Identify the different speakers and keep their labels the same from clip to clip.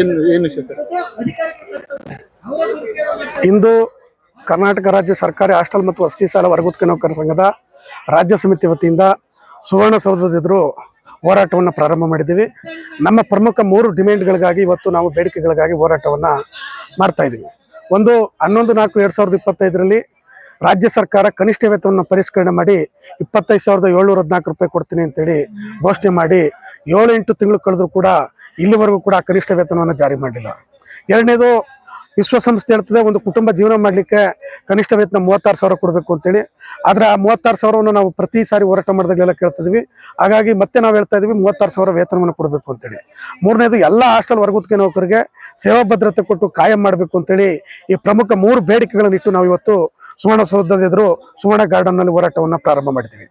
Speaker 1: ಏನು ವಿಷಯ ಸರ್?
Speaker 2: ಇಂದು ಕರ್ನಾಟಕ ರಾಜ್ಯ ಸರ್ಕಾರಿ ಹಾಸ್ಟೆಲ್ ಮತ್ತು ವಸತಿ ಶಾಲಾ ವರ್ಗೋತ್ಕ ನೌಕರರ ಸಂಘದ ರಾಜ್ಯ ಸಮಿತಿ ವತಿಯಿಂದ ಸುವರ್ಣಸೌಧದ ಎದುರು ಹೋರಾಟವನ್ನು ಪ್ರಾರಂಭ ಮಾಡಿದ್ದೀವಿ. ನಮ್ಮ ಪ್ರಮುಖ 3 ಡಿಮ್ಯಾಂಡ್ಗಳಿಗಾಗಿ ಇವತ್ತು ನಾವು ಬೇಡಿಕೆಗಳಿಗಾಗಿ ಹೋರಾಟವನ್ನು ಮಾಡ್ತಾ ಇದ್ದೀವಿ. ಒಂದು 11/4/2025ರಲ್ಲಿ ರಾಜ್ಯ ಸರ್ಕಾರ ಕನಿಷ್ಠ ವೇತನವನ್ನು ಪರಿಷ್ಕರಣೆ ಮಾಡಿ 25,714 ರೂಪಾಯಿ ಕೊಡ್ತೀನಿ ಅಂತೇಳಿ ಘೋಷಣೆ ಮಾಡಿ 7-8 ತಿಂಗಳು ಕಳೆದರೂ ಕೂಡ ಇಲ್ಲಿವರೆಗೂ ಕೂಡ ಕನಿಷ್ಠ ವೇತನವನ್ನು ಜಾರಿ ಮಾಡಲಿಲ್ಲ. ಎರಡನೇದು, ವಿಶ್ವಸಂಸ್ಥೆ ಹೇಳ್ತದೆ ಒಂದು ಕುಟುಂಬ ಜೀವನ ಮಾಡಲಿಕ್ಕೆ ಕನಿಷ್ಠ ವೇತನ 36,000 ಕೊಡಬೇಕು ಅಂತೇಳಿ. ಆದರೆ ಆ 36,000ವನ್ನು ನಾವು ಪ್ರತಿ ಸಾರಿ ಹೋರಾಟ ಮಾಡಿದಾಗಲೆಲ್ಲ ಕೇಳ್ತಿದ್ವಿ. ಹಾಗಾಗಿ ಮತ್ತೆ ನಾವು ಹೇಳ್ತಾ ಇದ್ವಿ 36,000 ವೇತನವನ್ನು ಕೊಡಬೇಕು ಅಂತೇಳಿ. ಮೂರನೇದು, ಎಲ್ಲ ಹಾಸ್ಟೆಲ್ ವರ್ಗೋತ್ಕ ನೌಕರಿಗೆ ಸೇವಾ ಭದ್ರತೆ ಕೊಟ್ಟು ಕಾಯಂ ಮಾಡಬೇಕು ಅಂತೇಳಿ ಈ ಪ್ರಮುಖ 3 ಬೇಡಿಕೆಗಳನ್ನು ಇಟ್ಟು ನಾವು ಇವತ್ತು ಸುವರ್ಣಸೌಧದ ಎದುರು ಸುವರ್ಣ ಗಾರ್ಡನ್ನಲ್ಲಿ ಹೋರಾಟವನ್ನು ಪ್ರಾರಂಭ ಮಾಡಿದ್ದೀವಿ.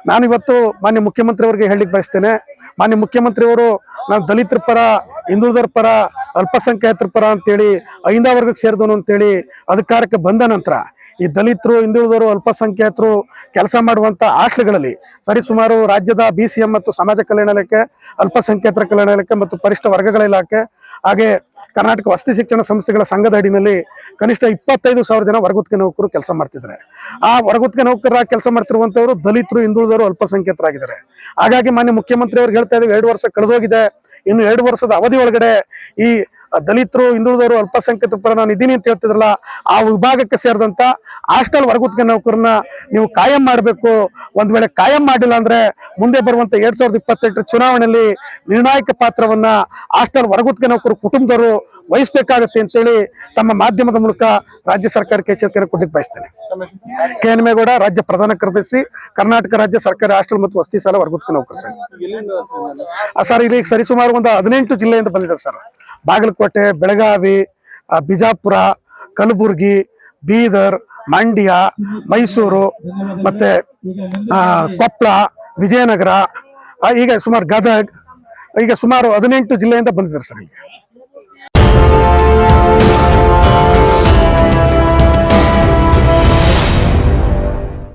Speaker 2: ನಾನು ಇವತ್ತು ಮಾನ್ಯ ಮುಖ್ಯಮಂತ್ರಿಯವರಿಗೆ ಹೇಳಲಿಕ್ಕೆ ಬಯಸ್ತೇನೆ. ಮಾನ್ಯ ಮುಖ್ಯಮಂತ್ರಿಯವರು ನಾವು ದಲಿತರ ಪರ, ಹಿಂದುಳಿದರ ಪರ, ಅಲ್ಪಸಂಖ್ಯಾತರ ಪರ ಅಂತೇಳಿ 5ನೇ ವರ್ಗಕ್ಕೆ ಸೇರಿದವನು ಅಂತೇಳಿ ಅಧಿಕಾರಕ್ಕೆ ಬಂದ ನಂತರ ಈ ದಲಿತರು, ಹಿಂದುಳಿದವರು, ಅಲ್ಪಸಂಖ್ಯಾತರು ಕೆಲಸ ಮಾಡುವಂಥ ಹಾಸ್ಟೆಲ್ಗಳಲ್ಲಿ ಸರಿಸುಮಾರು ರಾಜ್ಯದ BCM ಮತ್ತು ಸಮಾಜ ಕಲ್ಯಾಣ ಇಲಾಖೆ, ಅಲ್ಪಸಂಖ್ಯಾತರ ಕಲ್ಯಾಣ ಇಲಾಖೆ ಮತ್ತು ಪರಿಷ್ಠ ವರ್ಗಗಳ ಇಲಾಖೆ ಹಾಗೆ ಕರ್ನಾಟಕ ವಸತಿ ಶಿಕ್ಷಣ ಸಂಸ್ಥೆಗಳ ಸಂಘದ ಅಡಿನಲ್ಲಿ ಕನಿಷ್ಠ 25,000 ಜನ ವರ್ಗೋತ್ಕ ನೌಕರು ಕೆಲಸ ಮಾಡ್ತಿದ್ದಾರೆ. ಆ ವರ್ಗೋತ್ಕ ನೌಕರ ಕೆಲಸ ಮಾಡ್ತಿರುವಂಥವರು ದಲಿತರು, ಹಿಂದುಳಿದವರು, ಅಲ್ಪಸಂಖ್ಯಾತರಾಗಿದ್ದಾರೆ. ಹಾಗಾಗಿ ಮಾನ್ಯ ಮುಖ್ಯಮಂತ್ರಿ ಅವ್ರಿಗೆ ಹೇಳ್ತಾ ಇದ್ದೀವಿ, 2 ವರ್ಷ ಕಳೆದೋಗಿದೆ, ಇನ್ನು 2 ವರ್ಷದ ಅವಧಿ ಒಳಗಡೆ ಈ ದಲಿತರು, ಹಿಂದುಳಿದವರು, ಅಲ್ಪಸಂಖ್ಯಾತರ ಪರ ನಾನು ಇದ್ದೀನಿ ಅಂತ ಹೇಳ್ತಿದ್ರಲ್ಲ, ಆ ವಿಭಾಗಕ್ಕೆ ಸೇರಿದಂತ ಹಾಸ್ಟೆಲ್ ವರ್ಗೋತ್ಕ ನೌಕರನ್ನ ನೀವು ಕಾಯಂ ಮಾಡಬೇಕು. ಒಂದ್ ವೇಳೆ ಕಾಯಂ ಮಾಡಿಲ್ಲ ಅಂದ್ರೆ ಮುಂದೆ ಬರುವಂತ 2028 ಚುನಾವಣೆಯಲ್ಲಿ ನಿರ್ಣಾಯಕ ಪಾತ್ರವನ್ನ ಹಾಸ್ಟೆಲ್ ವರ್ಗೋತ್ಕ ನೌಕರು ಕುಟುಂಬದವರು ವಹಿಸಬೇಕಾಗತ್ತೆ ಅಂತೇಳಿ ತಮ್ಮ ಮಾಧ್ಯಮದ ಮೂಲಕ ರಾಜ್ಯ ಸರ್ಕಾರಕ್ಕೆ ಎಚ್ಚರಿಕೆಯನ್ನು ಕೊಟ್ಟಿದ್ದು ಬಯಸ್ತೇನೆ. KN ಮೇಗೌಡ, ರಾಜ್ಯ ಪ್ರಧಾನ ಕಾರ್ಯದರ್ಶಿ, ಕರ್ನಾಟಕ ರಾಜ್ಯ ಸರ್ಕಾರಿ ಹಾಸ್ಟೆಲ್ ಮತ್ತು ವಸತಿ ಶಾಲಾ ವರ್ಗೋತ್ಕ ನೌಕರ ಸಂಘ. ಸರ್, ಇಲ್ಲಿ ಸರಿಸುಮಾರು ಒಂದು 18 ಜಿಲ್ಲೆಯಿಂದ ಬಂದಿದೆ ಸರ್. ಬಾಗಲಕೋಟೆ, ಬೆಳಗಾವಿ, ಬಿಜಾಪುರ, ಕಲಬುರಗಿ, ಬೀದರ್, ಮಂಡ್ಯ, ಮೈಸೂರು, ಮತ್ತೆ ಕೊಪ್ಪಳ, ವಿಜಯನಗರ, ಈಗ ಸುಮಾರು ಗದಗ್, ಈಗ ಸುಮಾರು 18 ಜಿಲ್ಲೆಯಿಂದ ಬಂದಿದ್ದಾರೆ ಸರ್.